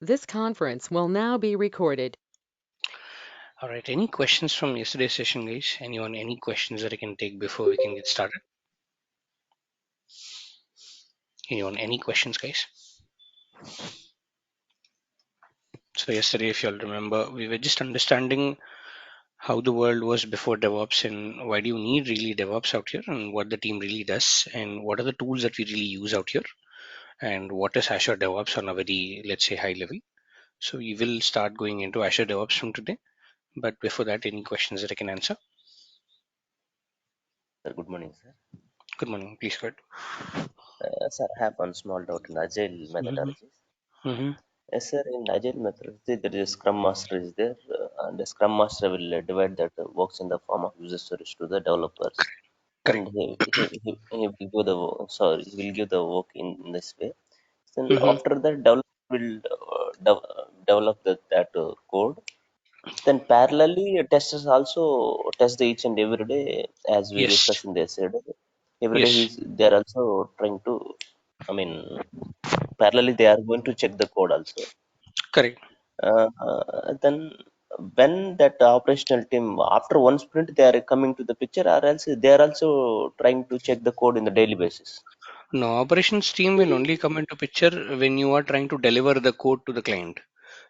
This conference will now be recorded. All right. Any questions from yesterday's session, guys? Anyone? Any questions that I can take before we can get started? Anyone? Any questions, guys? So yesterday, if you all remember, we were just understanding how the world was before DevOps and why do you need really DevOps out here and what the team really does and what are the tools that we really use out here and what is Azure DevOps on a very, let's say, high level. So we will start going into Azure DevOps from today. But before that, any questions that I can answer? Sir, good morning, sir. Good morning. Please go ahead. Sir, I have one small doubt in Agile Mm-hmm. methodologies. Mm-hmm. Yes, sir, in Agile methodology, there is Scrum Master is there, and the Scrum Master will divide that works in the form of user stories to the developers, Correct. and he will give the he will give the work in this way. Then Mm-hmm. after that, developer will develop that code. Then parallelly, testers also test the each and every day, as we Yes. discussed in the yesterday. Every day, Yes. they're also trying to. I mean, parallelly, they are going to check the code also. Correct. Then, when that operational team after one sprint, they are coming to the picture, or else they are also trying to check the code in the daily basis. No, operations team will only come into picture when you are trying to deliver the code to the client.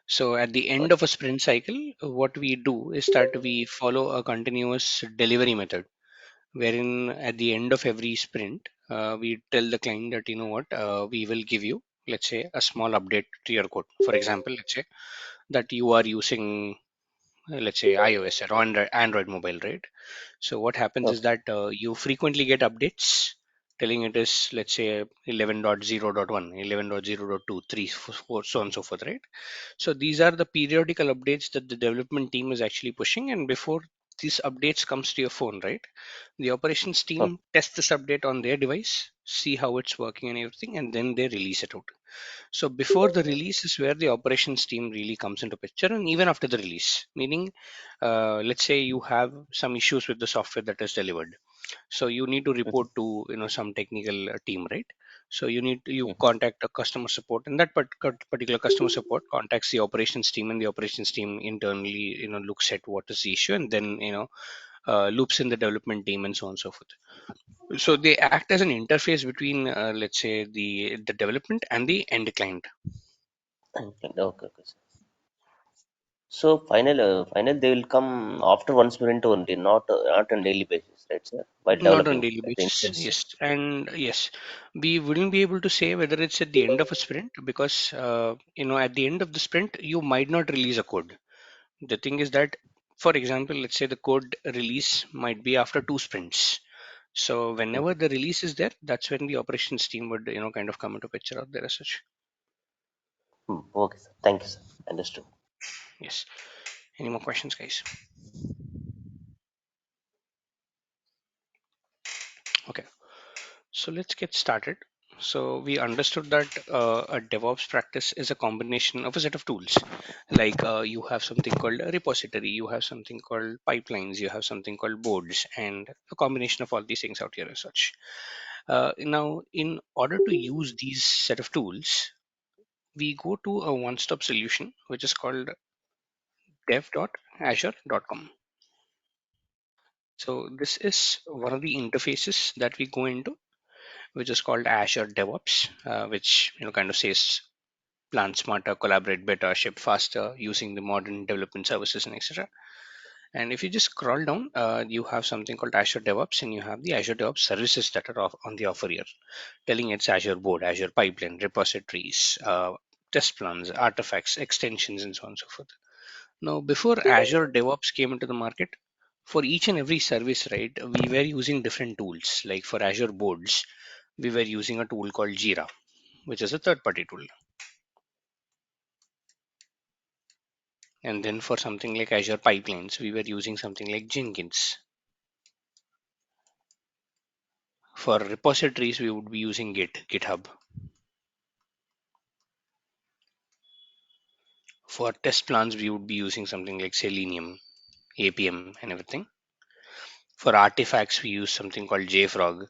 So at the end of a sprint cycle, what we do is that we follow a continuous delivery method, wherein at the end of every sprint, we tell the client that, you know what, we will give you, let's say, a small update to your code. For example, let's say that you are using, let's say, iOS or Android mobile, right? So what happens is Okay. that you frequently get updates telling it is, let's say, 11.0.1, 11.0.2, 3, 4, so on and so forth, right? So these are the periodical updates that the development team is actually pushing. And before these updates comes to your phone, right? The operations Okay. team tests this update on their device, see how it's working and everything, and then they release it out. So before the release is where the operations team really comes into picture, and even after the release, meaning, let's say you have some issues with the software that is delivered, so you need to Mhm. report to some technical team, right? So you Mhm. contact a customer support, and that particular customer support contacts the operations team, and the operations team internally looks at what is the issue, and then loops in the development team and so on and so forth. So they act as an interface between, let's say, the development and the end client. Okay. Okay. Sir. So final they will come after one sprint only, not on daily basis, right, sir? While Not on developing daily at the basis, initial yes. stage. And yes, we wouldn't be able to say whether it's at the end of a sprint because, at the end of the sprint, you might not release a code. The thing is that, for example, let's say the code release might be after 2 sprints. So whenever Mhm. the release is there, that's when the operations team would, kind of come into picture out there as such. Okay, sir. Thank you, sir. Understood. Yes. Any more questions, guys? Okay. So let's get started. So we understood that a DevOps practice is a combination of a set of tools. Like you have something called a repository, you have something called pipelines, you have something called boards, and a combination of all these things out here as such. Now, in order to use these set of tools, we go to a one-stop solution, which is called dev.azure.com. So this is one of the interfaces that we go into, which is called Azure DevOps, which kind of says plan smarter, collaborate better, ship faster using the modern development services and etc. And if you just scroll down, you have something called Azure DevOps, and you have the Azure DevOps services that are on the offer here, telling it's Azure Board, Azure Pipeline, repositories, test plans, artifacts, extensions, and so on and so forth. Now, before Azure DevOps came into the market, for each and every service, right, we were using different tools. Like for Azure Boards, we were using a tool called Jira, which is a third party tool. And then for something like Azure Pipelines, we were using something like Jenkins. For repositories, we would be using GitHub. For test plans, we would be using something like Selenium, APM, and everything. For artifacts, we use something called JFrog,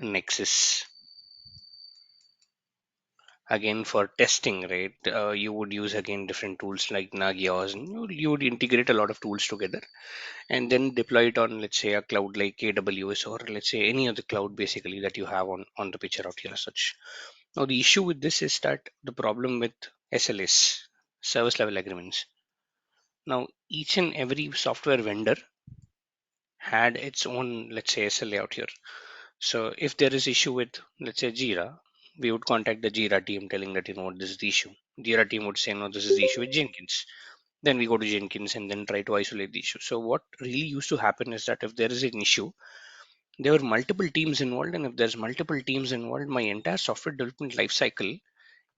Nexus, Again, for testing, right, you would use again different tools like Nagios, and you would integrate a lot of tools together and then deploy it on, let's say, a cloud like AWS, or let's say any other cloud basically that you have on the picture out here as such. Now the issue with this is that the problem with SLAs, service level agreements. Now each and every software vendor had its own, let's say, SLA out here. So if there is issue with, let's say, Jira, we would contact the Jira team telling that, this is the issue. Jira team would say, no, this is the issue with Jenkins. Then we go to Jenkins and then try to isolate the issue. So what really used to happen is that if there is an issue, there were multiple teams involved, and if there's multiple teams involved, my entire software development lifecycle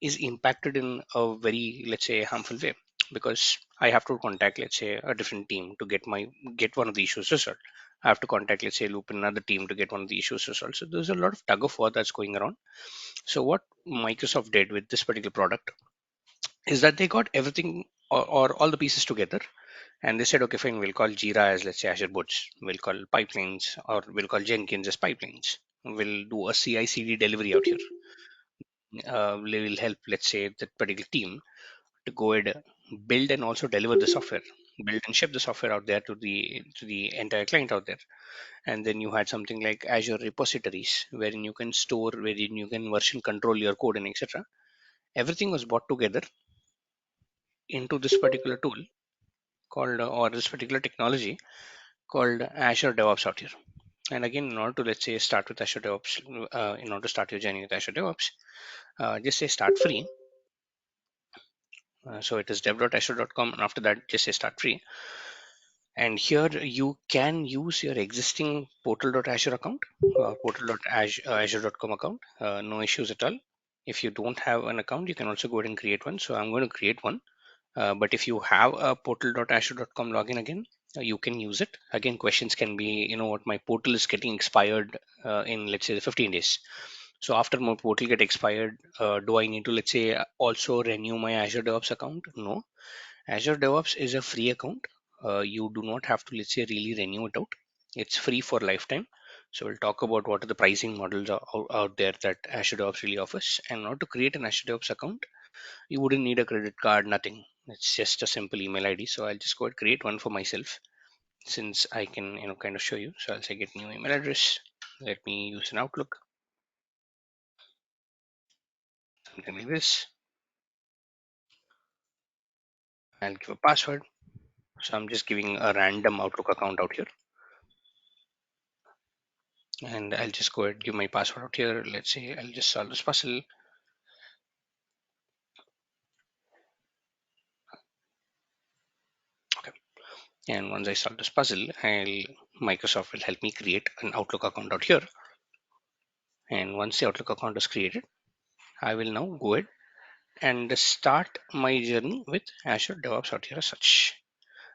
is impacted in a very, let's say, harmful way, because I have to contact, let's say, a different team to get one of the issues resolved. I have to contact, let's say, loop in another team to get one of the issues resolved. So there's a lot of tug of war that's going around. So what Microsoft did with this particular product is that they got everything, or all the pieces together, and they said, okay, fine, we'll call Jira as, let's say, Azure Bots. We'll call pipelines, or we'll call Jenkins as pipelines. We'll do a CI/CD delivery out here. We will help, let's say, that particular team to go ahead, build and also deliver the software, build and ship the software out there to the entire client out there. And then you had something like Azure repositories, wherein you can store, wherein you can version control your code and etc. Everything was brought together into this particular tool called, or this particular technology called Azure DevOps out here. And again, in order to, let's say, start with Azure DevOps, in order to start your journey with Azure DevOps, just say start free. So it is dev.azure.com, and after that, just say start free. And here you can use your existing portal.azure account, portal.azure.com account, no issues at all. If you don't have an account, you can also go ahead and create one. So I'm going to create one. But if you have a portal.azure.com login again, you can use it. Again, questions can be, what, my portal is getting expired in, let's say, 15 days. So after my portal get expired, do I need to, let's say, also renew my Azure DevOps account? No. Azure DevOps is a free account. You do not have to, let's say, really renew it out. It's free for lifetime. So we'll talk about what are the pricing models out there that Azure DevOps really offers. And now to create an Azure DevOps account, you wouldn't need a credit card, nothing. It's just a simple email ID. So I'll just go and create one for myself, since I can, kind of show you. So I'll say get new email address. Let me use an Outlook, something like this. I'll give a password. So I'm just giving a random Outlook account out here. And I'll just go ahead and give my password out here. Let's say I'll just solve this puzzle. Okay. And once I solve this puzzle, Microsoft will help me create an Outlook account out here. And once the Outlook account is created, I will now go ahead and start my journey with Azure DevOps out here as such.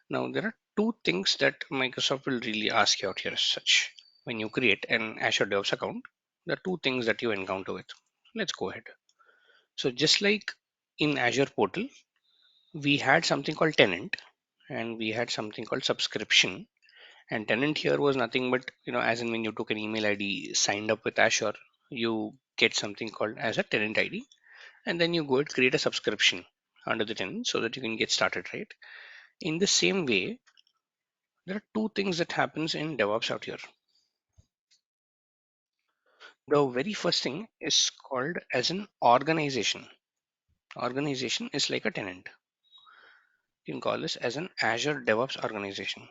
Now there are two things that Microsoft will really ask you out here as such. When you create an Azure DevOps account, there are two things that you encounter with. Let's go ahead. So just like in Azure portal, we had something called tenant, and we had something called subscription. And tenant here was nothing but, as in when you took an email ID, signed up with Azure, you get something called as a tenant ID, and then you go and create a subscription under the tenant so that you can get started, right? In the same way, there are two things that happens in DevOps out here. The very first thing is called as an organization. Organization is like a tenant. You can call this as an Azure DevOps organization.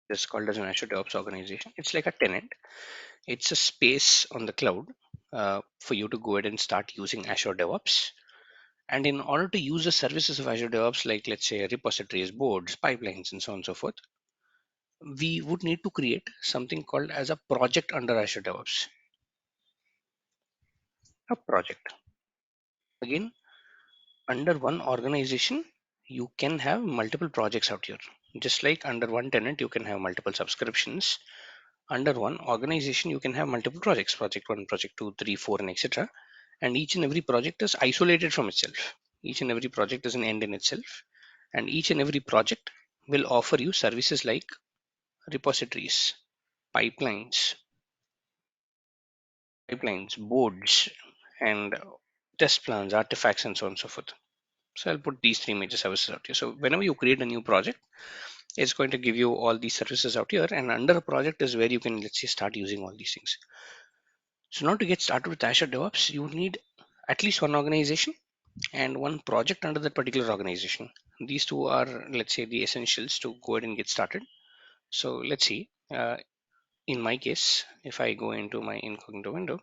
It's called as an Azure DevOps organization. It's like a tenant. It's a space on the cloud for you to go ahead and start using Azure DevOps. And in order to use the services of Azure DevOps, like let's say repositories, boards, pipelines, and so on and so forth, we would need to create something called as a project under Azure DevOps. A project. Again, under one organization, you can have multiple projects out here. Just like under one tenant, you can have multiple subscriptions. Under one organization, you can have multiple projects, project one, project two, three, four, and etc. And each and every project is isolated from itself. Each and every project is an end in itself. And each and every project will offer you services like repositories, pipelines, boards, and test plans, artifacts, and so on and so forth. So I'll put these three major services out here. So whenever you create a new project, it's going to give you all these services out here, and under a project is where you can, let's say, start using all these things. So now to get started with Azure DevOps, you need at least one organization and one project under that particular organization. These two are, let's say, the essentials to go ahead and get started. So let's see. In my case, if I go into my incognito window,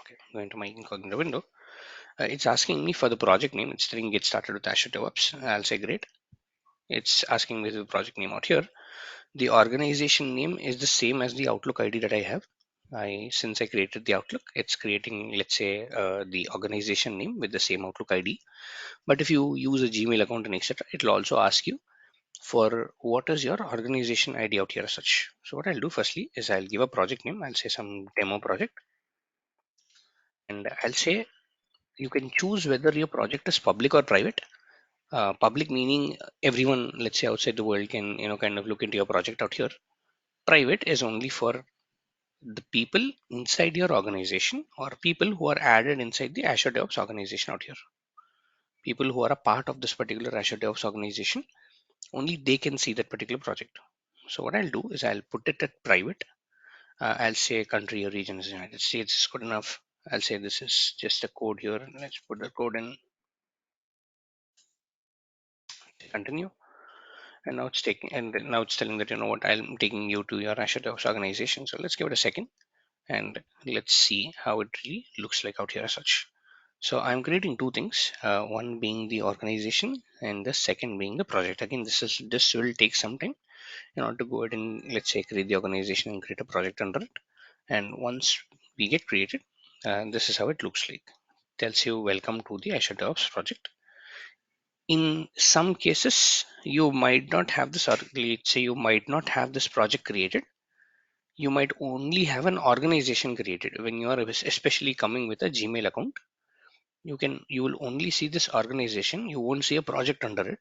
okay, go into my incognito window, it's asking me for the project name. It's saying get started with Azure DevOps. I'll say great. It's asking me the project name out here. The organization name is the same as the Outlook ID that I have. Since I created the Outlook, it's creating, let's say, the organization name with the same Outlook ID. But if you use a Gmail account and etc., it'll also ask you for what is your organization ID out here as such. So what I'll do firstly is I'll give a project name. I'll say some demo project, and I'll say you can choose whether your project is public or private. Public meaning everyone, let's say outside the world, can kind of look into your project out here. Private is only for the people inside your organization or people who are added inside the Azure DevOps organization out here. People who are a part of this particular Azure DevOps organization, only they can see that particular project. So what I'll do is I'll put it at private. I'll say country or region is United States is good enough. I'll say this is just a code here. Let's put the code in, continue. And now it's taking, and now it's telling that, what, I'm taking you to your Azure DevOps organization. So let's give it a second and let's see how it really looks like out here as such. So I'm creating two things, one being the organization and the second being the project. Again, this will take some time in order to go ahead and, let's say, create the organization and create a project under it. And once we get created, this is how it looks like. Tells you welcome to the Azure DevOps project. In some cases, you might not have this, or let's say you might not have this project created. You might only have an organization created. When you are especially coming with a Gmail account, you will only see this organization. You won't see a project under it.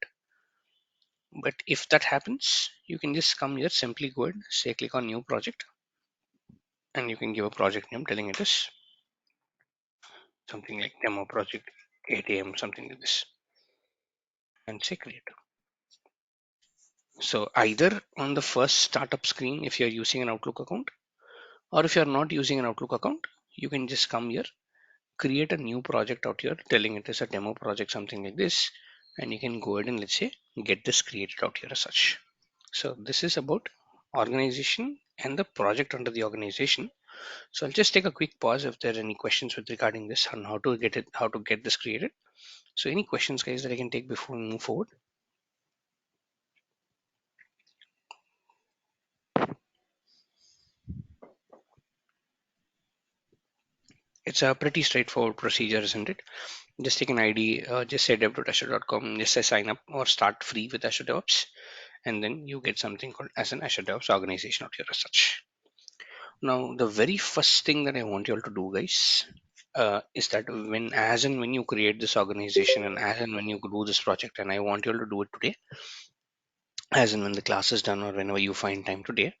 But if that happens, you can just come here, simply go ahead, say click on new project, and you can give a project name telling it is something like demo project 8 a.m., something like this, and say create. So either on the first startup screen, if you're using an Outlook account, or if you're not using an Outlook account, you can just come here, create a new project out here, telling it is a demo project, something like this, and you can go ahead and, let's say, get this created out here as such. So this is about organization and the project under the organization. So I'll just take a quick pause if there are any questions with regarding this on how to get this created. So any questions, guys, that I can take before we move forward? It's a pretty straightforward procedure, isn't it? Just take an ID, just say dev.azure.com, just say sign up or start free with Azure DevOps, and then you get something called as an Azure DevOps organization out here as such. Now, the very first thing that I want you all to do, guys, is that when you create this organization and as and when you do this project, and I want you all to do it today, as and when the class is done or whenever you find time today,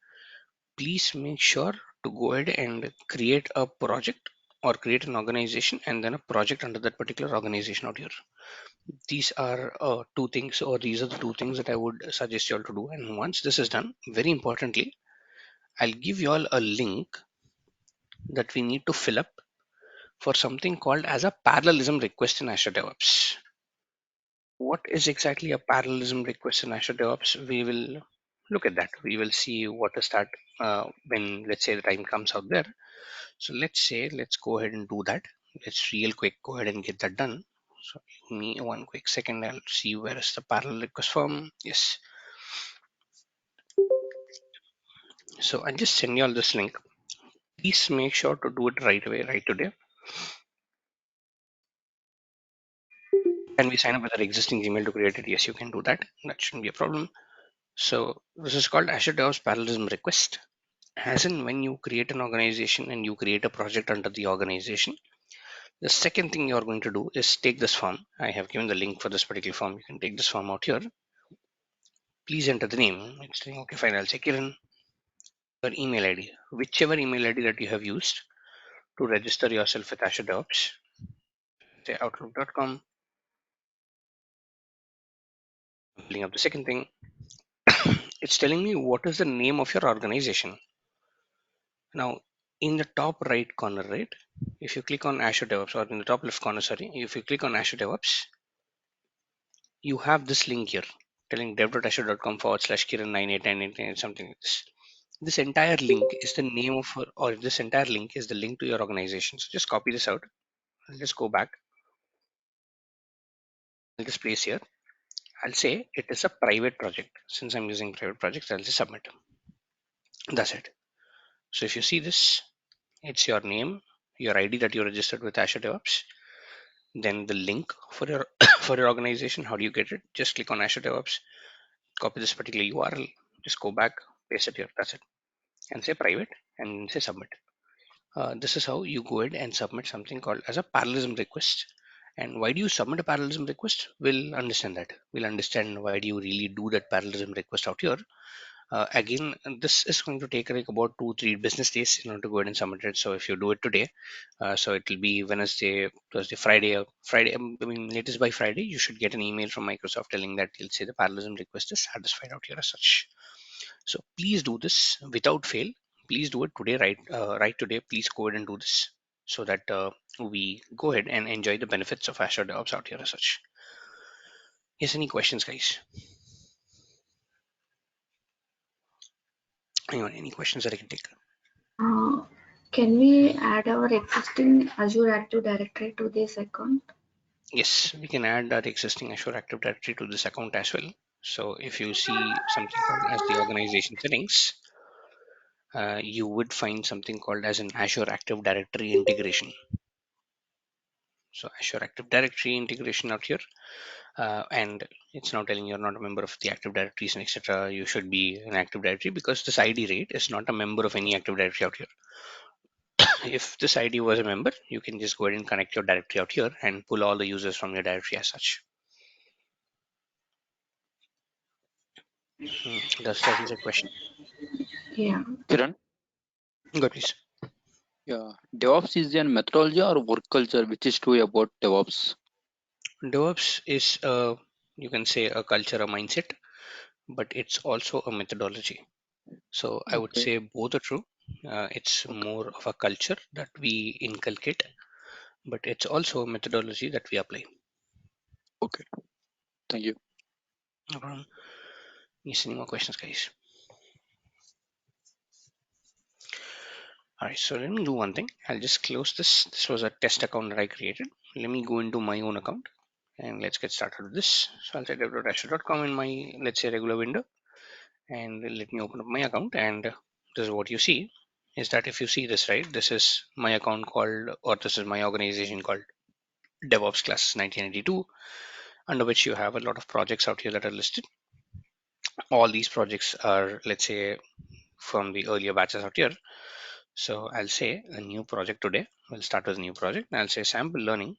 please make sure to go ahead and create a project or create an organization and then a project under that particular organization out here. These are two things, or these are the two things that I would suggest you all to do. And once this is done, very importantly, I'll give you all a link that we need to fill up for something called as a parallelism request in Azure DevOps. What is exactly a parallelism request in Azure DevOps? We will look at that. We will see what is that when, let's say, the time comes out there. So let's go ahead and do that. Let's real quick go ahead and get that done. So give me one quick second. I'll see where is the parallel request form. Yes. So I'll just send you all this link. Please make sure to do it right away, right today. Can we sign up with our existing Gmail to create it? Yes, you can do that. That shouldn't be a problem. So this is called Azure DevOps Parallelism Request. As in when you create an organization and you create a project under the organization, the second thing you're going to do is take this form. I have given the link for this particular form. You can take this form out here please enter the name. It's saying, okay, fine. I'll say Kiran, your email ID, whichever email ID that you have used to register yourself with Azure DevOps, say outlook.com. Filling up the second thing. It's telling me what is the name of your organization. Now, in the top right corner, right? If you click on Azure DevOps, or in the top left corner, sorry, if you click on Azure DevOps, you have this link here telling dev.azure.com/Kiran98988 something like this. This entire link is the name of, or this entire link is the link to your organization. So just copy this out. I'll just go back. I'll just place here. I'll say it is a private project. Since I'm using private projects, I'll just submit. That's it. So if you see this, it's your name, your ID that you registered with Azure DevOps, then the link for your for your organization. How do you get it? Just click on Azure DevOps, copy this particular URL, just go back, paste it here. That's it, and say private, and say submit. This is how you go ahead and submit something called as a parallelism request. And why do you submit a parallelism request? We'll understand that. We'll understand why do you really do that parallelism request out here. Again, this is going to take like about 2-3 business days in order to go ahead and submit it. So if you do it today, so it will be Wednesday, Thursday, Friday, Friday. I mean, latest by Friday, you should get an email from Microsoft telling that you'll say the parallelism request is satisfied out here as such. So please do this without fail. Please do it today, right today. Please go ahead and do this so that we go ahead and enjoy the benefits of Azure DevOps out here as such. Yes, any questions, guys? Anyone, any questions that I can take? Uh, can we add our existing Azure Active Directory to this account? Yes, we can add that existing Azure Active Directory to this account as well. So if you see something called as the organization settings, you would find something called as an Azure Active Directory integration. So Azure Active Directory integration out here, and it's now telling you're not a member of the Active Directories and etc. You should be an Active Directory because this ID rate is not a member of any Active Directory out here. If this ID was a member, you can just go ahead and connect your directory out here and pull all the users from your directory as such. Does that answer the question? Yeah. Kiran, Go please. yeah, DevOps is a methodology or work culture, which is true about DevOps. DevOps is you can say a culture, a mindset, but it's also a methodology. So I would Okay, say both are true. It's okay, more of a culture that we inculcate, but it's also a methodology that we apply. okay. Thank you. No problem. Yes, any more questions, guys? All right, so let me do one thing. I'll just close this. This was a test account that I created. Let me go into my own account and let's get started with this. So I'll say dev.azure.com in my, let's say, regular window, and let me open up my account. And this is what you see is that if you see this, right, this is my account called, or this is my organization called DevOps Classes 1992, under which you have a lot of projects out here that are listed. All these projects are, let's say, from the earlier batches out here. So I'll say a new project today. We'll start with a new project. I'll say sample learning,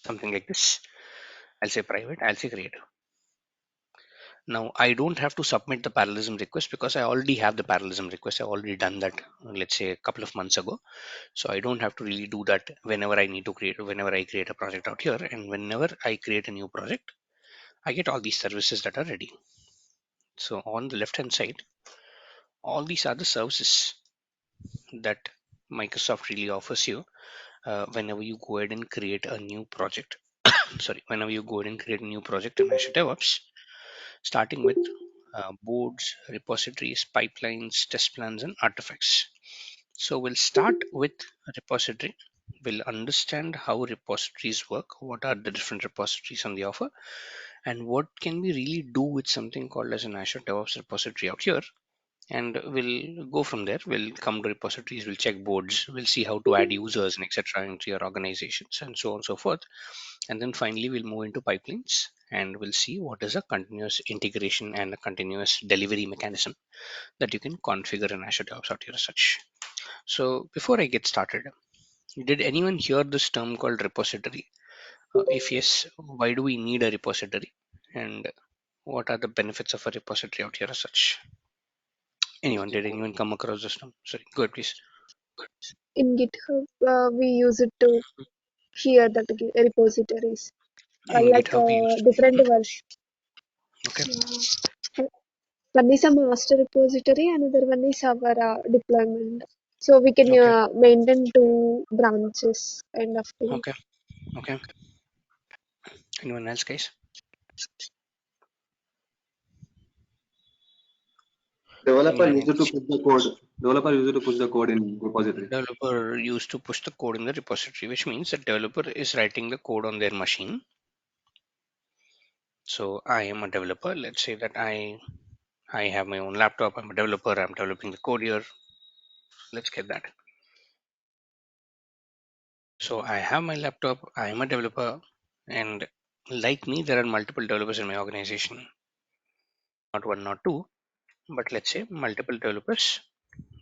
something like this. I'll say private. I'll say create. Now I don't have to submit the parallelism request because I already have the parallelism request. I've already done that, let's say a couple of months ago. So I don't have to really do that whenever I need to create, whenever I create a project out here. And whenever I create a new project, I get all these services that are ready. So on the left hand side, all these are the services that Microsoft really offers you whenever you go ahead and create a new project. Sorry, whenever you go ahead and create a new project in Azure DevOps, starting with boards, repositories, pipelines, test plans, and artifacts. So we'll start with a repository. We'll understand how repositories work, what are the different repositories on the offer, and what can we really do with something called as an Azure DevOps repository out here. And we'll go from there. We'll come to repositories, we'll check boards, we'll see how to add users and etc. into your organizations and so on and so forth. And then finally, we'll move into pipelines and we'll see what is a continuous integration and a continuous delivery mechanism that you can configure in Azure DevOps out here as such. So before I get started, did anyone hear this term called repository? If yes, why do we need a repository? and what are the benefits of a repository out here as such? Did anyone come across this term? Sorry, go ahead, please. In GitHub, we use it to share that repositories, In GitHub, we used. different versions. Okay, One is a master repository, another one is our deployment. So we can okay, maintain two branches kind of thing. okay, okay. Anyone else, guys? Developer Anyone used to else? push the code. Developer used to push the code in repository. Developer used to push the code in the repository, which means the developer is writing the code on their machine. So I am a developer. Let's say that I have my own laptop. I'm a developer. I'm developing the code here. Let's get that. So I have my laptop. I am a developer, and like me, there are multiple developers in my organization. Not one, not two, but let's say multiple developers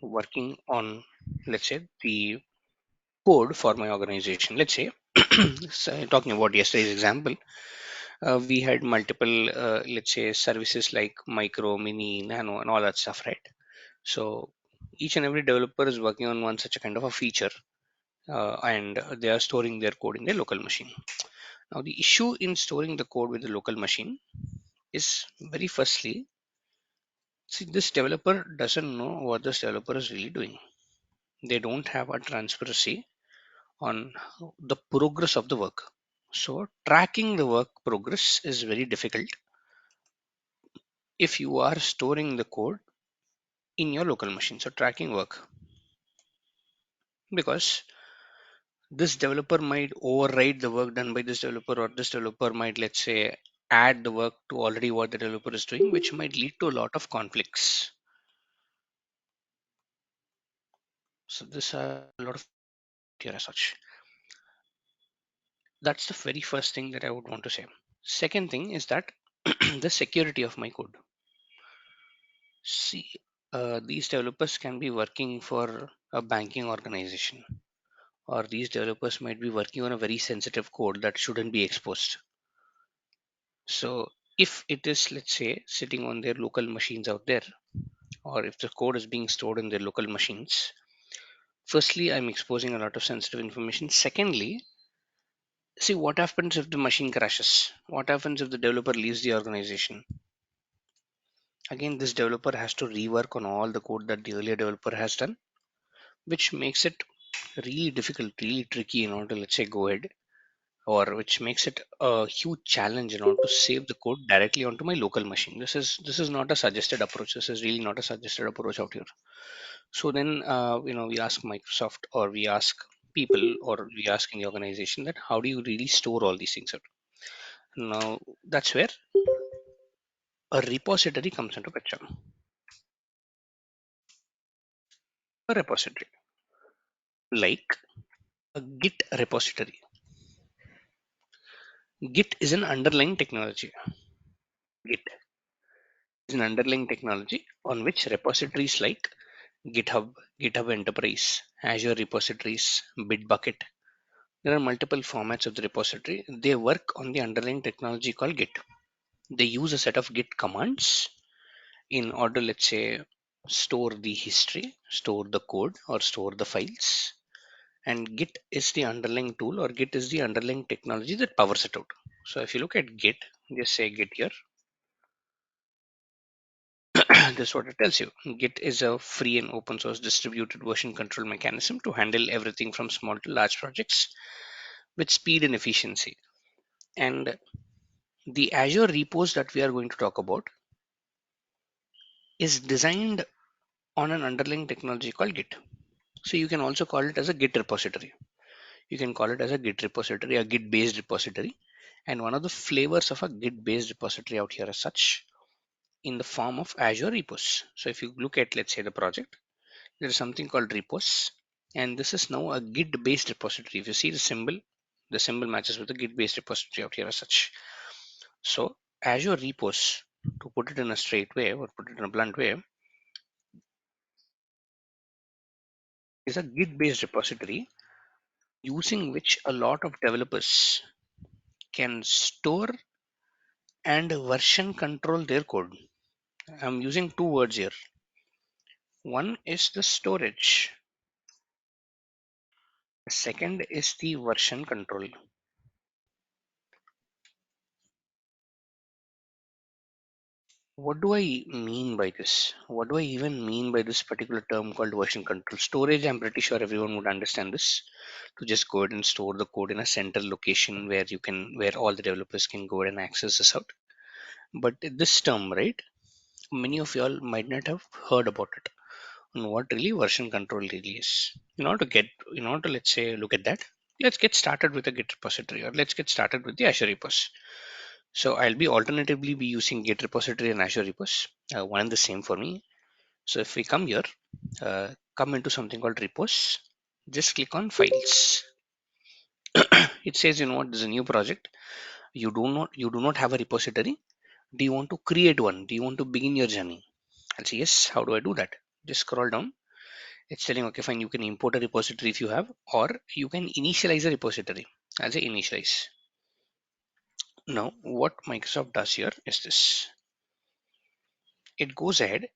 working on, let's say, the code for my organization. Let's say, so talking about yesterday's example, we had multiple, let's say, services like micro, mini, nano, and all that stuff, right? So each and every developer is working on one such a kind of a feature, and they are storing their code in their local machine. Now, the issue in storing the code with the local machine is very firstly, see, this developer doesn't know what this developer is really doing. They don't have a transparency on the progress of the work. So, tracking the work progress is very difficult if you are storing the code in your local machine. So, tracking work, because this developer might override the work done by this developer, or this developer might, let's say, add the work to already what the developer is doing, which might lead to a lot of conflicts. So, this are a lot of here as such. That's the very first thing that I would want to say. Second thing is that the security of my code. See, these developers can be working for a banking organization, or these developers might be working on a very sensitive code that shouldn't be exposed. So, if it is, let's say, sitting on their local machines out there, or if the code is being stored in their local machines, firstly, I'm exposing a lot of sensitive information. Secondly, see what happens if the machine crashes? What happens if the developer leaves the organization? Again, this developer has to rework on all the code that the earlier developer has done, which makes it really difficult, really tricky in order to, let's say, go ahead, or which makes it a huge challenge in order to save the code directly onto my local machine. This is not a suggested approach. This is really not a suggested approach out here. So then, we ask Microsoft, or we ask people, or we ask in the organization that how do you really store all these things out? Now, that's where a repository comes into picture. A repository like a Git repository. Git is an underlying technology. Git is an underlying technology on which repositories like GitHub, GitHub Enterprise, Azure repositories, Bitbucket. There are multiple formats of the repository. They work on the underlying technology called Git. They use a set of Git commands in order, let's say, store the history, store the code, or store the files. And Git is the underlying tool, or Git is the underlying technology that powers it out. So if you look at Git, just say Git here. This is what it tells you. Git is a free and open source distributed version control mechanism to handle everything from small to large projects with speed and efficiency. And the Azure repos that we are going to talk about is designed on an underlying technology called Git. So you can also call it as a Git repository. You can call it as a Git repository, a Git based repository. And one of the flavors of a Git based repository out here as such in the form of Azure repos. So if you look at, let's say, the project, there is something called repos, and this is now a Git based repository. If you see the symbol matches with the Git based repository out here as such. So Azure repos, to put it in a straight way or put it in a blunt way, is a Git based repository using which a lot of developers can store and version control their code. I'm using two words here. One is the storage. The second is the version control. What do I mean by this? What do I even mean by this particular term called version control? Storage, I'm pretty sure everyone would understand this. To just go ahead and store the code in a central location where all the developers can go ahead and access this out. But this term, right? Many of y'all might not have heard about it. And what really version control really is. In order to let's say look at that, let's get started with a Git repository, or let's get started with the Azure repos. So I'll be alternatively be using Git repository and Azure repos, one and the same for me. So if we come here, come into something called repos, just click on files. It says, you know what, this is a new project. You do not have a repository. Do you want to create one? Do you want to begin your journey? I'll say yes. How do I do that? Just scroll down. It's telling, okay, fine, you can import a repository if you have, or you can initialize a repository. I'll say initialize. Now, what Microsoft does here is this. It goes ahead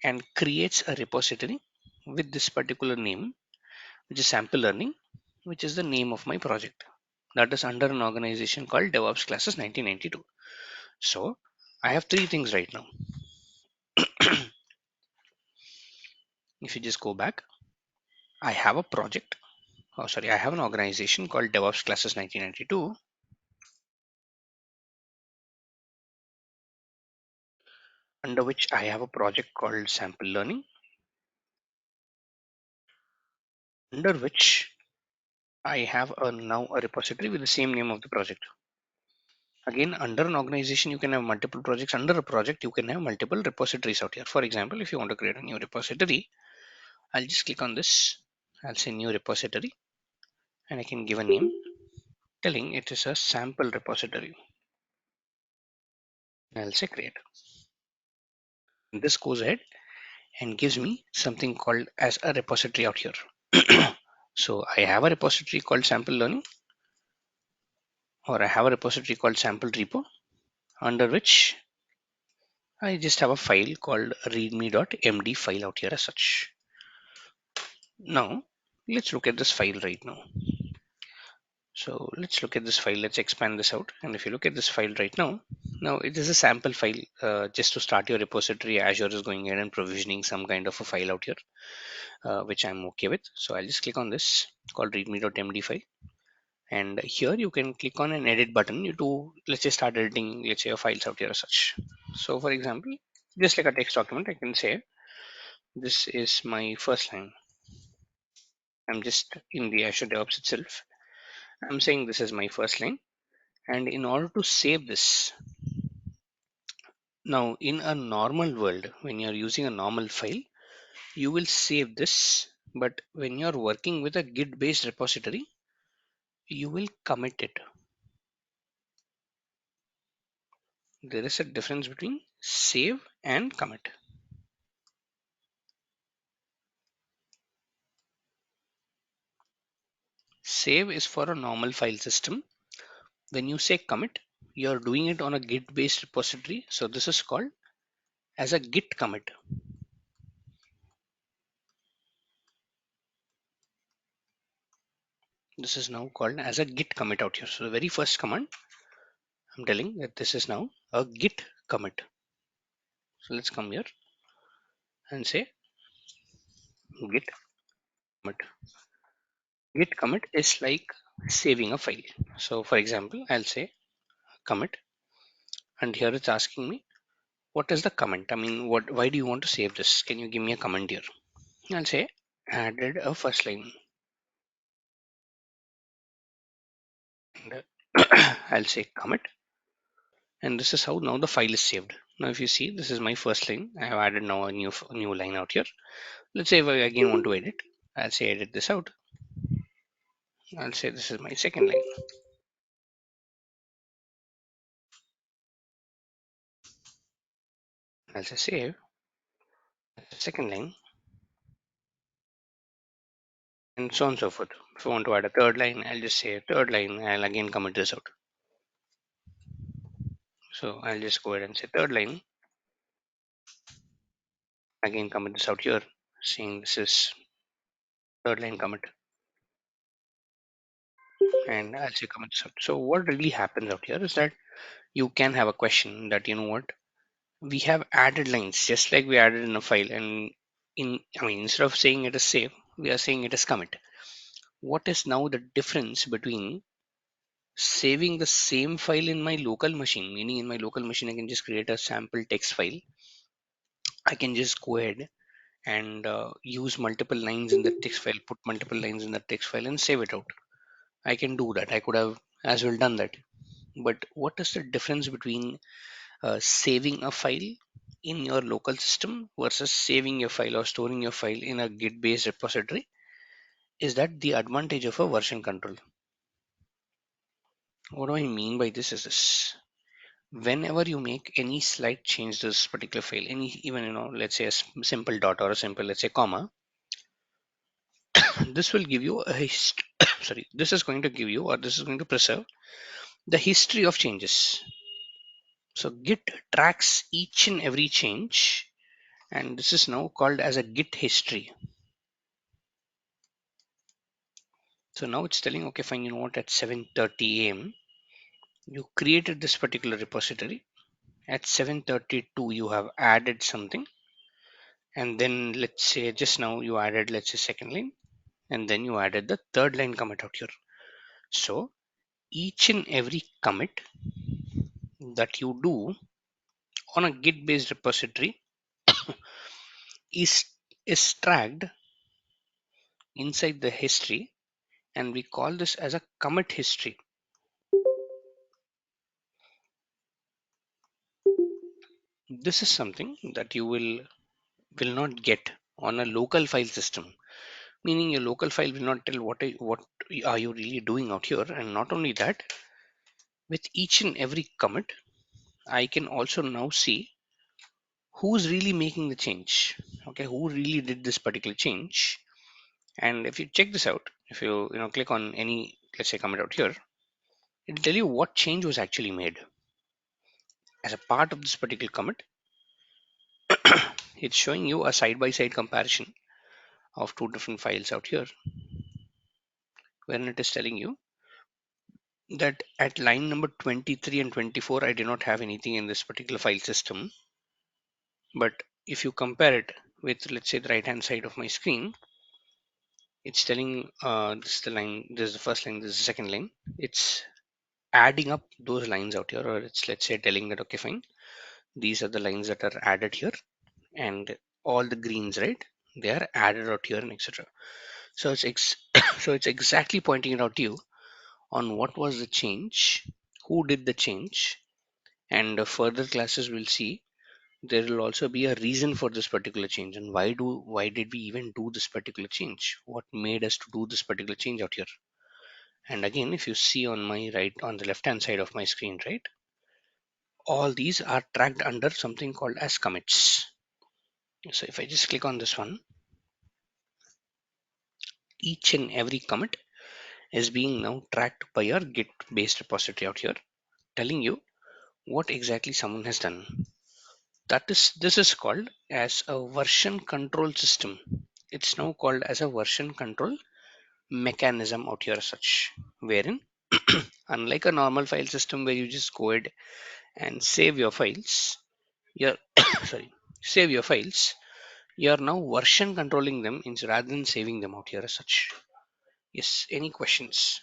and creates a repository with this particular name, which is sample learning, which is the name of my project. That is under an organization called DevOps Classes 1992. So I have three things right now. If you just go back, I have a project. Oh, sorry, I have an organization called DevOps Classes 1992, under which I have a project called Sample Learning, under which I have now a repository with the same name of the project. Again, under an organization, you can have multiple projects. Under a project, you can have multiple repositories out here. For example, if you want to create a new repository, I'll just click on this. I'll say new repository, and I can give a name telling it is a sample repository. I'll say create. And this goes ahead and gives me something called as a repository out here. So I have a repository called sample learning, or I have a repository called sample repo, under which I just have a file called readme.md file out here as such. Now let's look at this file right now. So let's look at this file. Let's expand this out. And if you look at this file right now, now it is a sample file. Just to start your repository, Azure is going ahead and provisioning some kind of a file out here, which I'm okay with. So I'll just click on this called readme.md file. And here you can click on an edit button to, let's say, start editing, let's say, your files out here as such. So for example, just like a text document, I can say this is my first line. I'm just in the Azure DevOps itself. I'm saying this is my first line. And in order to save this, now in a normal world, when you're using a normal file, you will save this. But when you're working with a Git based repository, you will commit it. There is a difference between save and commit. Save is for a normal file system. When you say commit, you're doing it on a Git based repository. So this is called as a Git commit. This is now called as a Git commit out here. So the very first command, I'm telling that this is now a Git commit. So let's come here and say Git commit. Git commit is like saving a file. So for example, I'll say commit, and here it's asking me what is the comment. I mean, why do you want to save this? Can you give me a comment here? I'll say added a first line. And I'll say commit, and this is how now the file is saved. Now if you see, this is my first line. I have added now a new line out here. Let's say if I again want to edit, I'll say edit this out. I'll say this is my second line. I'll say save second line, and so on and so forth. If I want to add a third line, I'll just say third line. I'll again comment this out. So I'll just go ahead and say third line. Again, comment this out here, saying this is third line commit, and I'll say comment this out. So what really happens out here is that you can have a question that, you know what, we have added lines just like we added in a file, and instead of saying it is save, we are saying it is commit. What is now the difference between saving the same file in my local machine, meaning in my local machine I can just create a sample text file, I can just go ahead and use multiple lines in the text file, put multiple lines in the text file and save it out. I can do that. I could have as well done that. But what is the difference between saving a file in your local system versus saving your file or storing your file in a Git based repository? Is that the advantage of a version control? What do I mean by this is this: whenever you make any slight change to this particular file, any, even, let's say a simple dot or a simple, let's say, comma, this will give you a sorry, this is going to give you, or this is going to preserve the history of changes. So Git tracks each and every change, and this is now called as a Git history. So now it's telling, okay, fine, you know what, at 7:30 a.m. you created this particular repository. At 7:32 you have added something, and then let's say just now you added, let's say, second line, and then you added the third line commit out here. So each and every commit that you do on a Git based repository is tracked inside the history, and we call this as a commit history. This is something that you will not get on a local file system, meaning your local file will not tell what are you really doing out here. And not only that, with each and every commit I can also now see who's really making the change, okay, who really did this particular change. And if you check this out, if you click on any, let's say, commit out here, it'll tell you what change was actually made as a part of this particular commit. It's showing you a side-by-side comparison of two different files out here, wherein it is telling you that at line number 23 and 24 I did not have anything in this particular file system. But if you compare it with, let's say, the right hand side of my screen, it's telling this is the line, this is the first line, this is the second line. It's adding up those lines out here, or it's, let's say, telling that, okay, fine, these are the lines that are added here, and all the greens, right, they are added out here, and etc. So it's so it's exactly pointing it out to you on what was the change, who did the change, and further classes will see there will also be a reason for this particular change, and why did we even do this particular change, what made us to do this particular change out here. And again, if you see on my right, on the left hand side of my screen, right, all these are tracked under something called as commits. So if I just click on this one, each and every commit is being now tracked by your Git based repository out here, telling you what exactly someone has done. This is called as a version control system. It's now called as a version control mechanism out here as such, wherein unlike a normal file system where you just go ahead and save your files, you're sorry, save your files, you're now version controlling them rather than saving them out here as such. Yes, any questions?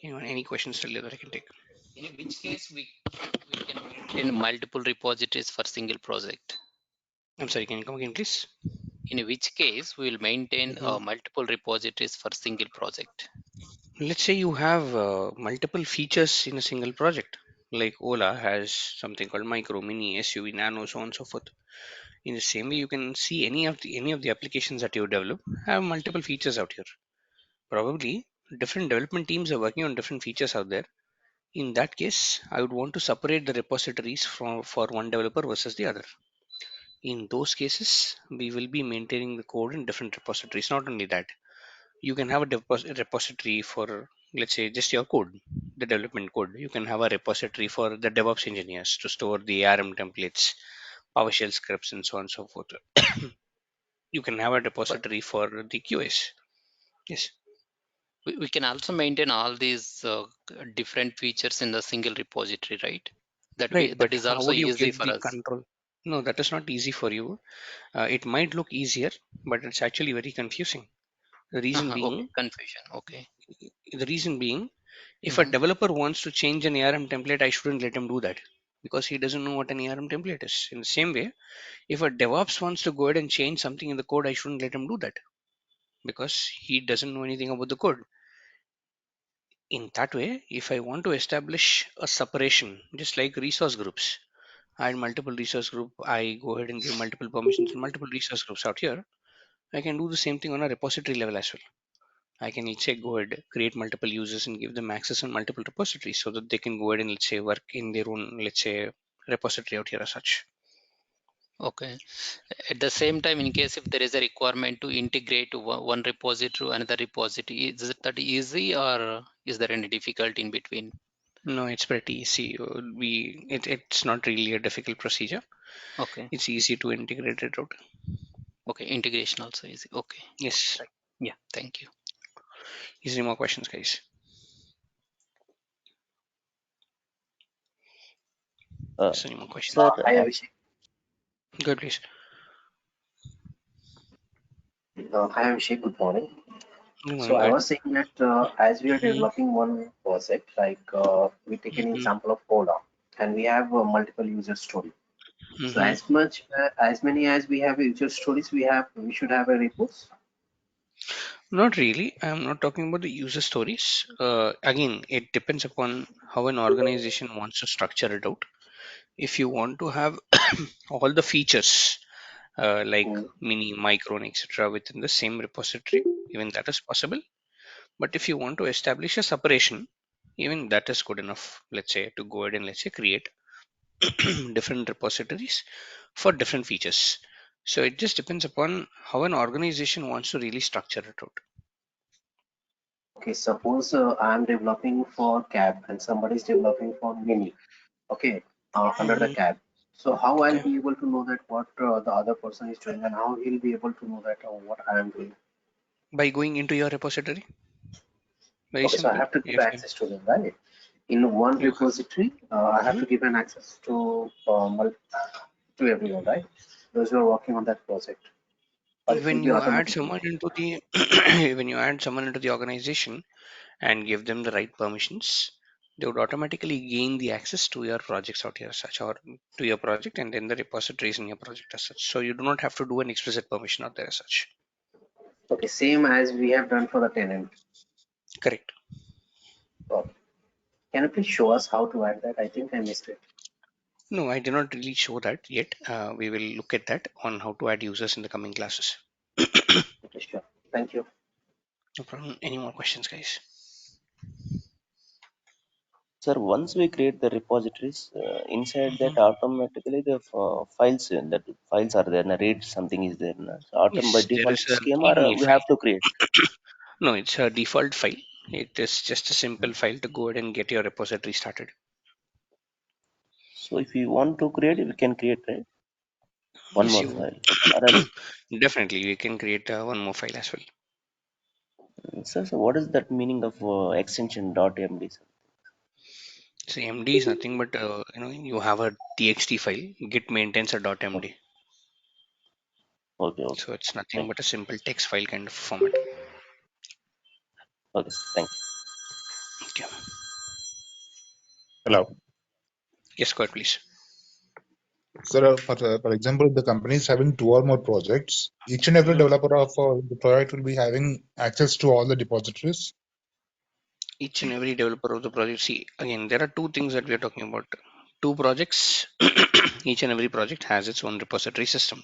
Anyone, any questions till that I can take? In which case we can maintain multiple repositories for single project. I'm sorry, can you come again, please? In which case we will maintain Mhm. multiple repositories for single project. Let's say you have multiple features in a single project, like Ola has something called micro, mini, SUV, nano, so on and so forth. In the same way, you can see any of the applications that you develop have multiple features out here. Probably different development teams are working on different features out there. In that case, I would want to separate the repositories for one developer versus the other. In those cases, we will be maintaining the code in different repositories. Not only that, You can have a repository for, let's say, just your code, the development code. You can have a repository for the DevOps engineers to store the ARM templates, PowerShell scripts, and so on and so forth. You can have a But repository for the QS. Yes, we can also maintain all these different features in the single repository, right? right. But That is how also would you easy get for the us. control? No, that is not easy for you. It might look easier, but it's actually very confusing. The reason Okay, being, confusion. Okay. the reason being, if a Hmm. developer wants to change an ARM template, I shouldn't let him do that because he doesn't know what an ARM template is. In the same way, if a DevOps wants to go ahead and change something in the code, I shouldn't let him do that because he doesn't know anything about the code. In that way, if I want to establish a separation, just like resource groups, I had multiple resource group, I go ahead and give multiple permissions in multiple resource groups out here. I can do the same thing on a repository level as well. I can, let's say, go ahead, create multiple users and give them access on multiple repositories so that they can go ahead and, let's say, work in their own, let's say, repository out here as such. Okay. At the same time, in case if there is a requirement to integrate one repository to another repository, is it that easy or is there any difficulty in between? No, it's pretty easy. It's not really a difficult procedure. Okay. It's easy to integrate it out. Okay. Integration also easy. Okay. Yes. Right. Yeah. Thank you. Is there any more questions, guys? Uh, Is there any more questions? Sir, Hi, Abhishek. Good, please. Hi, Abhishek. Good morning. Good So morning, I good. was saying that as we are Mm-hmm. developing one project, like we take an Mm-hmm. example of Ola, and we have multiple user stories. So Mm-hmm. as many as we have user stories, we should have a repos. Not really. I'm not talking about the user stories. Again, it depends upon how an organization wants to structure it out. If you want to have all the features like Mm. mini, micro, and etc. within the same repository, even that is possible. But if you want to establish a separation, even that is good enough. Let's say to go ahead and, let's say, create different repositories for different features. So it just depends upon how an organization wants to really structure it out. Okay, suppose I am developing for cab and somebody is developing for mini. Okay, under the Hmm. cab. So how I'll Okay. be able to know that what the other person is doing and how he'll be able to know that what I am doing? By going into your repository, very Okay, so I simple. have to give If you, access to them, right? In one you repository, I have mhm. to give an access to everyone, right? Those who are working on that project, or it will When be you add automatically. someone into the when you add someone into the organization and give them the right permissions, they would automatically gain the access to your projects out here as such, or to your project and then the repositories in your project as such. So you do not have to do an explicit permission out there as such. Okay, same as we have done for the tenant. Correct. Okay. Can you please show us how to add that? I think I missed it. No, I did not really show that yet. We will look at that on how to add users in the coming classes. Okay, sure. Thank you. No problem. Any more questions, guys? sir, once we create the repositories, inside Mhm. that automatically the files that files are there. Read something is there. So by Yes, there default is a schema, or README we file. have to create. No, it's a default file. It is just a simple file to go ahead and get your repository started. So if we want to create, we can create, right? One Yes, more you file, or else. definitely you can create one more file as well. So what is that meaning of extension .md? Sir? So MD is nothing but you have a txt file. Git maintains a Okay, .md. okay, okay. So it's nothing Thank but a simple text file kind of format. you. Okay, thank you. Okay. Hello. Yes, go ahead, please. So, for example, the company is having two or more projects. Each and every Mhm. developer of the project will be having access to all the repositories. Each and every developer of the project. See, again, there are two things that we are talking about. Two projects. Each and every project has its own repository system.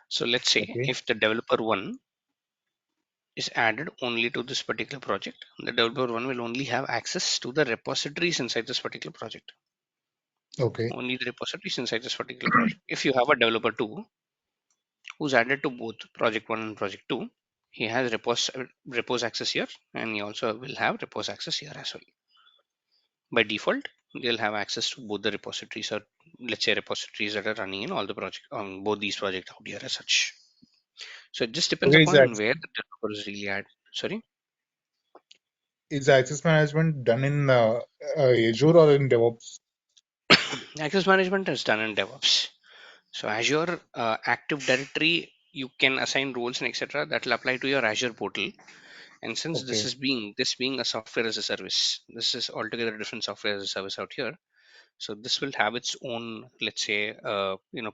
So let's say Okay. if the developer one is added only to this particular project, the developer one will only have access to the repositories inside this particular project. Okay. Only the repositories inside this particular project. If you have a developer two who's added to both project one and project two, he has repos access here, and he also will have repos access here as well. By default, they'll have access to both the repositories, or let's say repositories that are running in all the project on both these projects out here as such. So it just depends Okay, upon where the developers really at. Sorry. is access management done in Azure or in DevOps? Access management is done in DevOps. So Azure Active Directory, you can assign roles and etc. That will apply to your Azure portal. And since Okay. this being a software as a service, this is altogether a different software as a service out here. So this will have its own, let's say,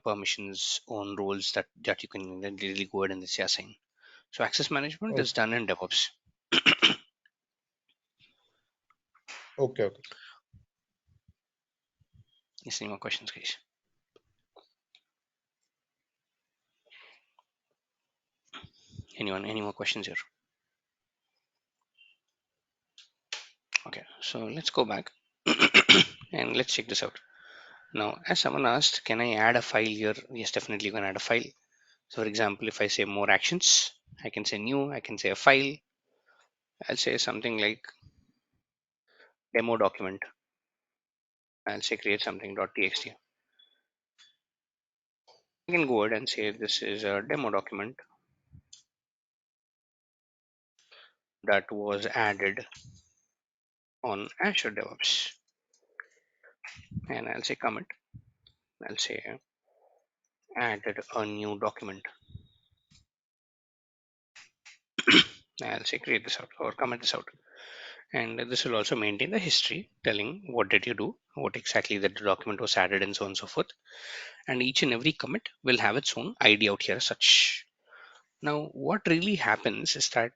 permissions, own roles that you can then really go ahead and let's say assign. So access management Okay. is done in DevOps. Okay. Yes, any more questions, guys? Anyone? Any more questions here? Okay, so let's go back and let's check this out. Now, as someone asked, can I add a file here? Yes, definitely you can add a file. So for example, if I say more actions, I can say new, I can say a file. I'll say something like demo document. I'll say create something .txt. I can go ahead and say this is a demo document that was added on Azure DevOps. And I'll say comment. I'll say added a new document. I'll say create this out or comment this out. And this will also maintain the history telling what did you do, what exactly that the document was added, and so on and so forth. And each and every commit will have its own ID out here such. Now what really happens is that,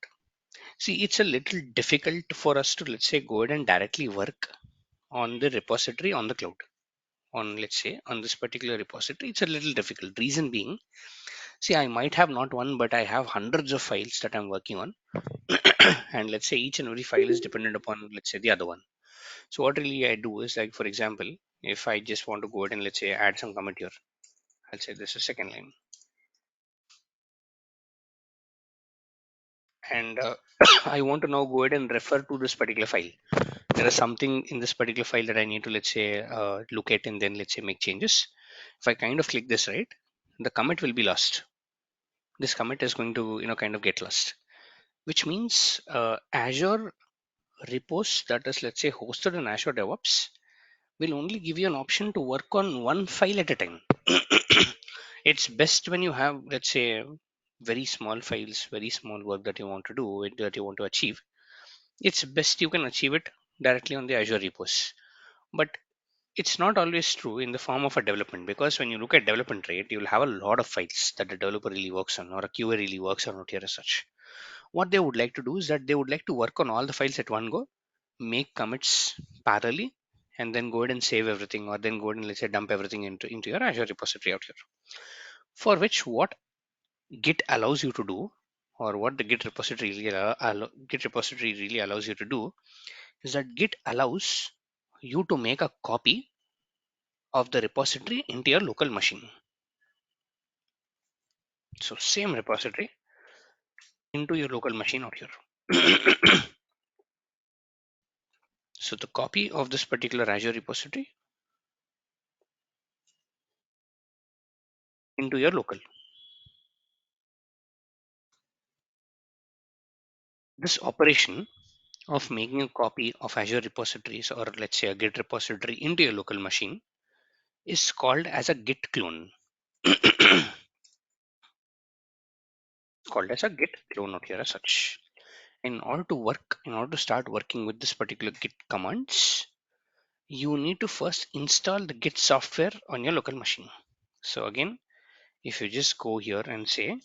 see, it's a little difficult for us to, let's say, go ahead and directly work on the repository on the cloud. On, let's say, on this particular repository, it's a little difficult. Reason being, see, I might have not one, but I have hundreds of files that I'm working on. And let's say each and every file is dependent upon, let's say, the other one. So what really I do is, like, for example, if I just want to go ahead and let's say add some comment here, I'll say this is second line. And I want to now go ahead and refer to this particular file. There is something in this particular file that I need to, let's say, look at and then let's say make changes. If I kind of click this, right, the commit will be lost. This commit is going to, kind of get lost, which means Azure repos that is, let's say, hosted in Azure DevOps will only give you an option to work on one file at a time. It's best when you have, let's say, very small files, very small work that you want to do, that you want to achieve. It's best you can achieve it directly on the Azure repos. But it's not always true in the form of a development, because when you look at development rate, you'll have a lot of files that the developer really works on or a QA really works on out here as such. What they would like to do is that they would like to work on all the files at one go, make commits parallelly, and then go ahead and save everything, or then go ahead and let's say dump everything into your Azure repository out here. For which what Git allows you to do, or what the Git repository really allows you to do, is that Git allows you to make a copy of the repository into your local machine. So same repository into your local machine out here. So the copy of this particular Azure repository into your local. This operation of making a copy of Azure repositories, or let's say a Git repository into your local machine, is called as a Git clone. Called as a Git clone out here as such. In order to start working with this particular Git commands, you need to first install the Git software on your local machine. So again, if you just go here and say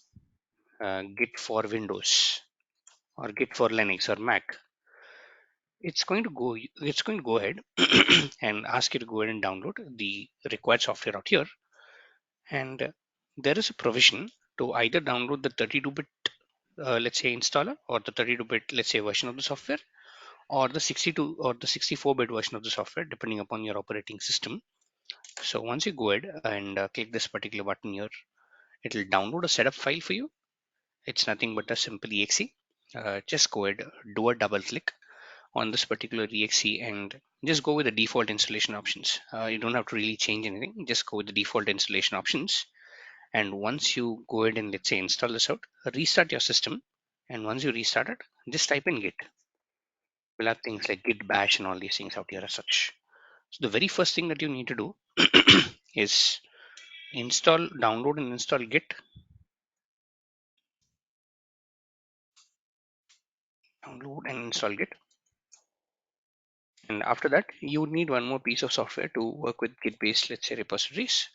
Git for Windows or Git for Linux or Mac, it's going to go ahead and ask you to go ahead and download the required software out here. And there is a provision to either download the 32-bit let's say installer, or the 32-bit let's say version of the software, or the 62 or the 64-bit version of the software, depending upon your operating system. So once you go ahead and click this particular button here, it will download a setup file for you, It's nothing but a simple exe. Just go ahead, do a double click on this particular exe and just go with the default installation options. You don't have to really change anything, just go with the default installation options. And once you go ahead and let's say install this out, restart your system. And once you restart it, just type in git. We'll have things like git bash and all these things out here as such. So the very first thing that you need to do is download and install git. Download and install git. And after that, you would need one more piece of software to work with git based, let's say, repositories.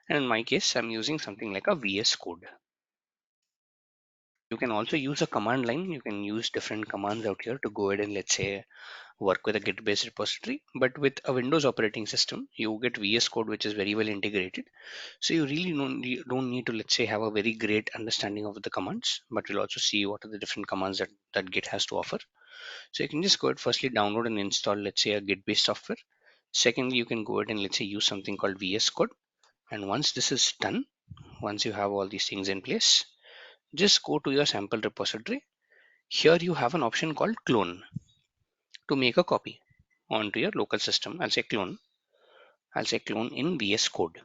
And in my case, I'm using something like a VS Code. You can also use a command line. You can use different commands out here to go ahead and let's say work with a git based repository. But with a Windows operating system, you get VS Code, which is very well integrated. So you really don't need to let's say have a very great understanding of the commands, but we'll also see what are the different commands that Git has to offer. So you can just go ahead, firstly download and install let's say a Git based software. Secondly, you can go ahead and let's say use something called VS Code. And once this is done, once you have all these things in place, just go to your sample repository. Here you have an option called clone to make a copy onto your local system. I'll say clone in VS Code.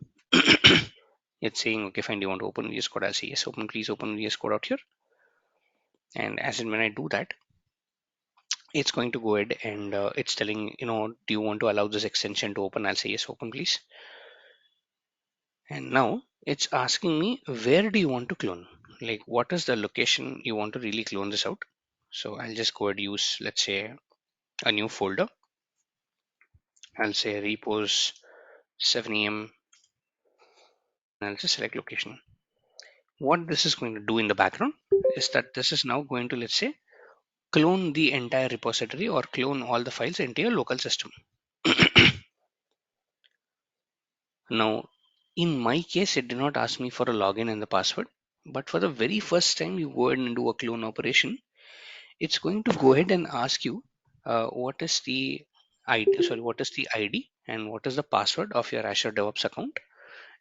It's saying, okay, fine, do you want to open VS Code? I'll say yes, please open VS Code out here. And as in when I do that, it's going to go ahead and it's telling, do you want to allow this extension to open? I'll say yes, open please. And now it's asking me, where do you want to clone? Like, what is the location you want to really clone this out? So I'll just go ahead and use, let's say, a new folder. I'll say repos 7 a.m. I'll just select location. What this is going to do in the background is that this is now going to, let's say, clone the entire repository or clone all the files into your local system. Now, in my case, it did not ask me for a login and the password, but for the very first time you go ahead and do a clone operation, it's going to go ahead and ask you what is the ID and what is the password of your Azure DevOps account.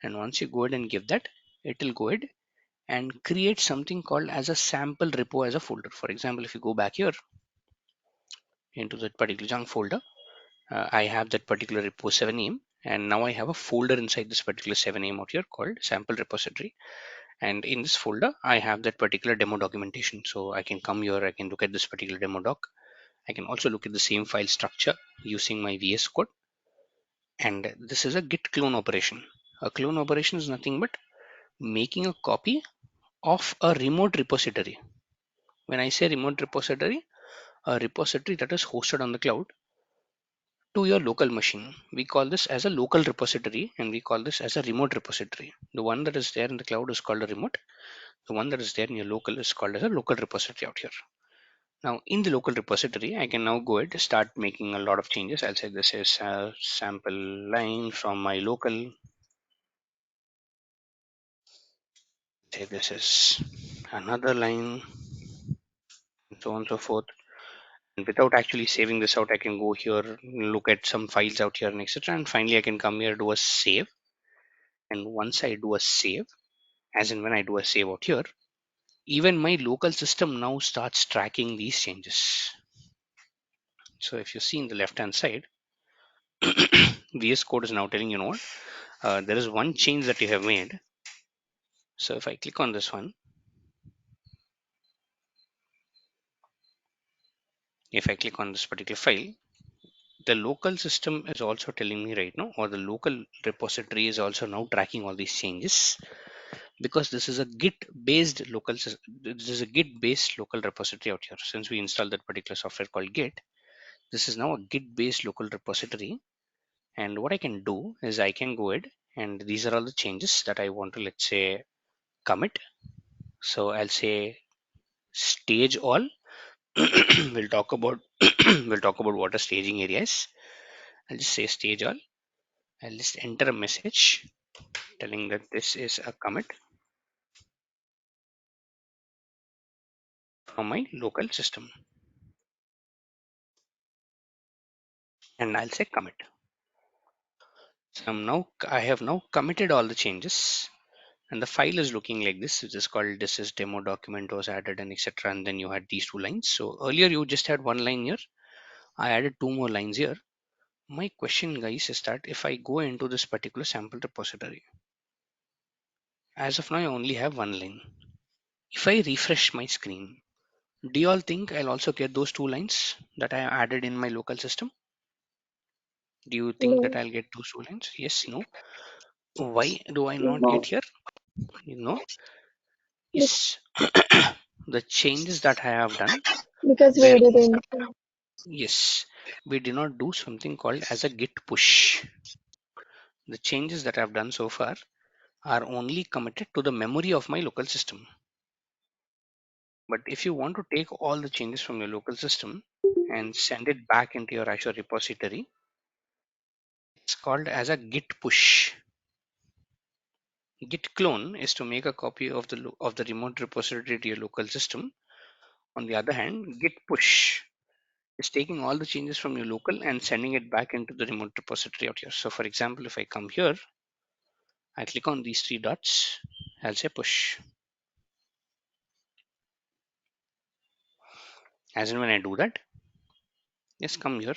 And once you go ahead and give that, it will go ahead and create something called as a sample repo as a folder. For example, if you go back here into that particular junk folder, I have that particular repo 7am, and now I have a folder inside this particular 7am out here called sample repository. And in this folder, I have that particular demo documentation. So I can come here, I can look at this particular demo doc. I can also look at the same file structure using my VS Code. And this is a git clone operation. A clone operation is nothing but making a copy of a remote repository. When I say remote repository, a repository that is hosted on the cloud to your local machine. We call this as a local repository and we call this as a remote repository. The one that is there in the cloud is called a remote. The one that is there in your local is called as a local repository out here. Now in the local repository, I can now go ahead and start making a lot of changes. I'll say this is a sample line from my local. Say this is another line and so on and so forth. And without actually saving this out, I can go here, look at some files out here and etc. And finally I can come here, do a save. And once I do a save, as in when I do a save out here, even my local system now starts tracking these changes. So if you see in the left hand side, VS Code is now telling you know what, there is one change that you have made. So if I click on this one, if I click on this particular file, the local system is also telling me right now, or the local repository is also now tracking all these changes, because this is a git based this is a git based local repository out here. Since we installed that particular software called git, this is now a git based local repository. And what I can do is I can go ahead and these are all the changes that I want to, let's say, commit. So I'll say stage all. We'll talk about we'll talk about what a staging area is. I'll just say stage all. I'll just enter a message telling that this is a commit from my local system. And I'll say commit. So I have now committed all the changes. and the file is looking like this, which is called this is demo document was added and etc. And then you had these two lines. So earlier you just had one line here. I added two more lines here. My question, guys, is that if I go into this particular sample repository, as of now, I only have one line. If I refresh my screen, do you all think I'll also get those two lines that I added in my local system? Do you think that No, I'll get those two lines? Yes, no. Why do I not get No. here? You know, be- is the changes that I have done because were, we didn't. yes, we did not do something called as a git push. The changes that I've done so far are only committed to the memory of my local system. But if you want to take all the changes from your local system and send it back into your Azure repository, it's called as a git push. Git clone is to make a copy of the remote repository to your local system. On the other hand, git push is taking all the changes from your local and sending it back into the remote repository out here. So for example, if I come here, I click on these three dots, I'll say push. As in when I do that, just come here,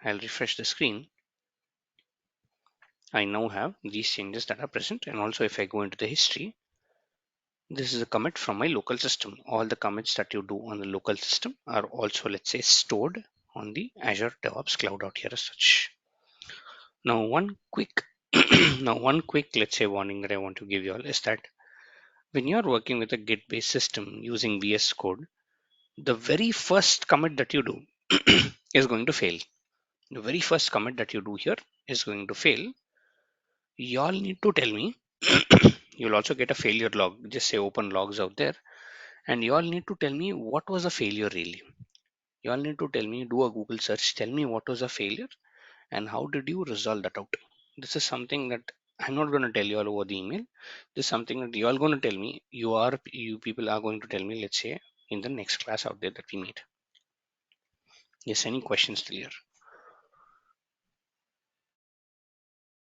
I'll refresh the screen. I now have these changes that are present. And also if I go into the history, this is a commit from my local system. All the commits that you do on the local system are also, let's say, stored on the Azure DevOps Cloud out here as such. Now, one quick, let's say, warning that I want to give you all is that when you're working with a Git-based system using VS Code, the very first commit that you do is going to fail. The very first commit that you do here is going to fail. Y'all need to tell me. You'll also get a failure log. Just say open logs out there, and you all need to tell me what was a failure really. You all need to tell me, do a Google search, tell me what was a failure and how did you resolve that out. This is something that I'm not going to tell you all over the email. This is something that you all going to tell me. You people are going to tell me, let's say, in the next class out there that we meet. Yes, any questions till here?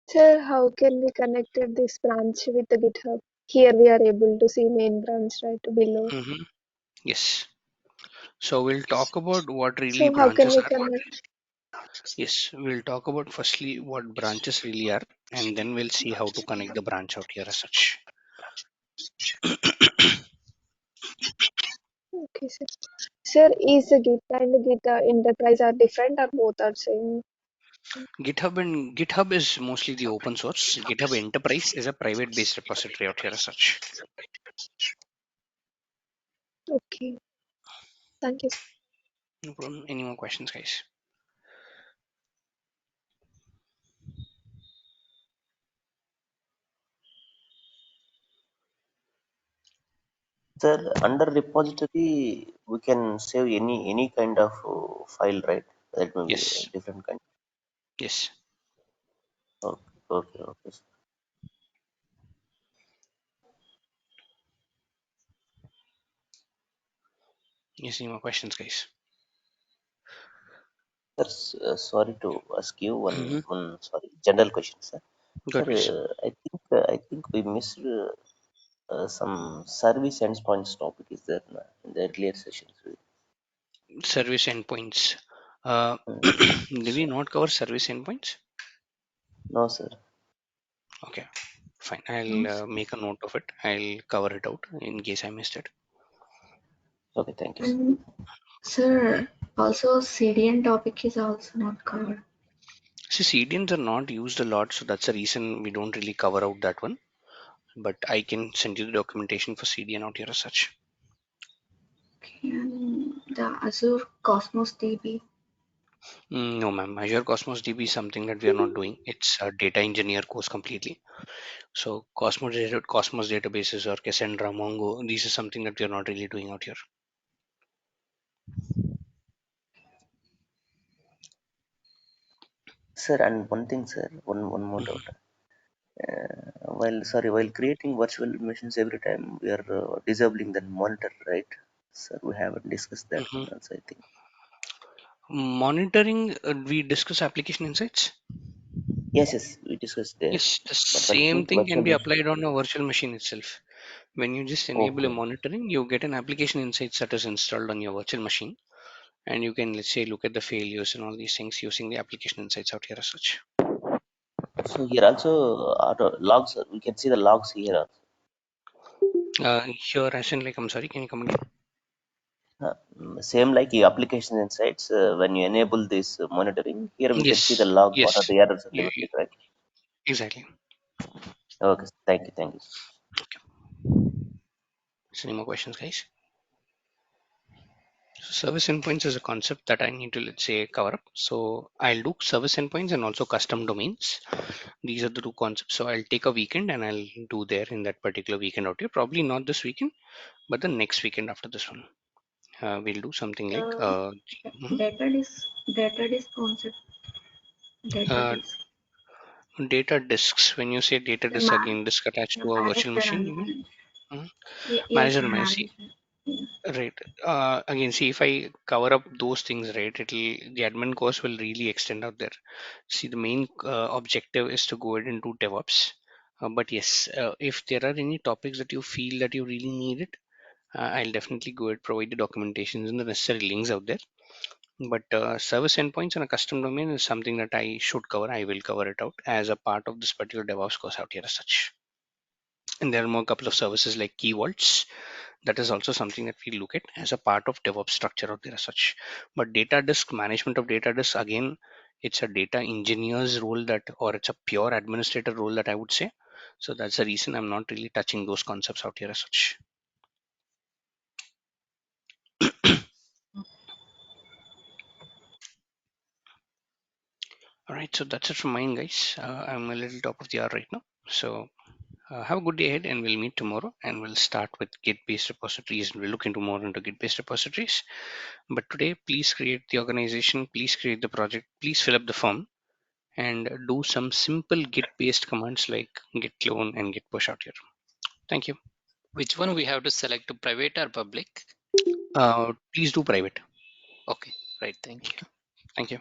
Sir, how can we connected this branch with the GitHub? Here we are able to see main branch right below. Yes. So we'll talk about what really So how can branches we are. connect? Yes, we'll talk about firstly what branches really are, and then we'll see how to connect the branch out here as such. Okay, sir. Sir, is the Git and the Git Enterprise are different or both are same? GitHub is mostly the open source. GitHub Enterprise is a private based repository out here as such. Okay, thank you, sir. No problem. Any more questions, guys? Sir, under repository, we can save any kind of file, right? That may be a Yes. different kind. Yes. Okay, okay. Yes. Any more questions, guys? Sir, sorry to ask you Mm-hmm. one sorry general question, sir. Sir, Good, please. I think we missed some service endpoints topic. Is there in the earlier sessions? Service endpoints. Did we So, not cover service endpoints? no, sir. Okay, fine. No, I'll make a note of it. I'll cover it out in case I missed it. Okay, thank you, sir. and Hmm? sir, also CDN topic is also not covered. See, CDNs are not used a lot, so that's the reason we don't really cover out that one. But I can send you the documentation for CDN out here as such. Okay, and the Azure Cosmos DB. No, ma'am. Azure Cosmos DB is something that we are not doing. It's a data engineer course completely. So Cosmos databases or Cassandra, Mongo, these is something that we are not really doing out here. Sir, and one thing, sir, one more Mhm. doubt. While creating virtual machines every time, we are disabling the monitor, right? Sir, we haven't discussed that Mhm. one also, I think. Monitoring, we discuss application insights. Yes, we discussed there. Yes, the But when it same comes to thing can virtual be machine, applied on a virtual machine itself. When you just enable a okay. monitoring, you get an application insights that is installed on your virtual machine, and you can, let's say, look at the failures and all these things using the application insights out here as such. So here also logs. We can see the logs here also. Here, as in, like, I'm sorry, can you come again? Same like the application insights. When you enable this monitoring, here we can see the Yes, log. What are yes, the errors you, detected, right? exactly. Okay. Thank you. So, any more questions, guys? So service endpoints is a concept that I need to, let's say, cover up. So I'll do service endpoints and also custom domains. These are the two concepts. So I'll take a weekend and I'll do there in that particular weekend out here. Probably not this weekend, but the next weekend after this one. We'll do something like mhm. Data disk concept. Data uh, disk. data disks. When you say data The disk, again, disk attached to a virtual manager machine, and you mean? Mhm. yes, Manager, manager. Yeah. right. Again, see, if I cover up those things, right, the admin cost will really extend out there. See, the main objective is to go ahead and do DevOps. But yes, if there are any topics that you feel that you really need it, I'll definitely go ahead provide the documentations and the necessary links out there. But service endpoints and a custom domain is something that I should cover. I will cover it out as a part of this particular DevOps course out here as such. And there are more couple of services like key vaults. That is also something that we look at as a part of DevOps structure out there as such. But data disk management of data disk, again, it's a data engineer's role, that, or it's a pure administrator role, that I would say. So that's the reason I'm not really touching those concepts out here as such. All right, so that's it from mine, guys. I'm a little top of the hour right now. So have a good day ahead, and we'll meet tomorrow, and we'll start with Git-based repositories, and we'll look into more into Git-based repositories. But today, please create the organization, please create the project, please fill up the form, and do some simple Git-based commands like git clone and git push out here. Thank you. Which one we have to select, to private or public? Please do private. Okay, right. Thank you. Thank you.